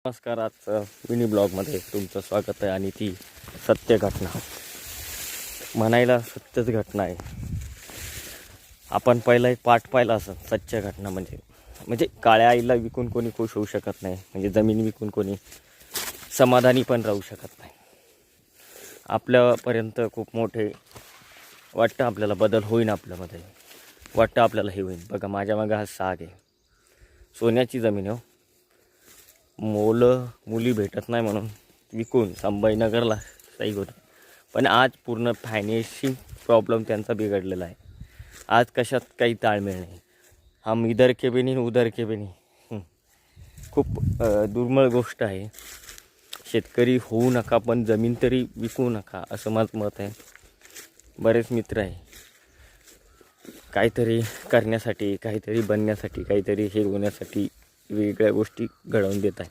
नमस्कार. आज मिनी ब्लॉगमध्ये तुमचं स्वागत आहे. आणि ती सत्य घटना म्हणायला सत्यच घटना आहे. आपण पहिला एक पाठ पाहिला असं सत्य घटना म्हणजे काळ्या आईला विकून कोणी खुश होऊ शकत नाही. म्हणजे जमीन विकून कोणी समाधानी पण राहू शकत नाही. आपल्यापर्यंत खूप मोठे वाटतं, आपल्याला बदल होईन, आपल्यामध्ये वाटतं आपल्याला हे होईल. बघा माझ्या मागं हा साग आहे, सोन्याची जमीन हो. मुली भेटत नाही म्हणून विकून संभाजीनगरला सही होतं. पण आज पूर्ण फायनान्शियल प्रॉब्लेम त्यांचा बिघडलेला आहे. आज कशात काही ताळमेळ नाही. हम इधर के भी नहीं उधर के भी नहीं. खूप दुर्मिळ गोष्ट आहे. शेतकरी होऊ नका पण जमीन तरी विकू नका असं माझं मत आहे. बरेच मित्र आहे काहीतरी करण्यासाठी, काहीतरी बनण्यासाठी, काहीतरी हे होण्यासाठी वेगळ्या गोष्टी घडवून देत आहे.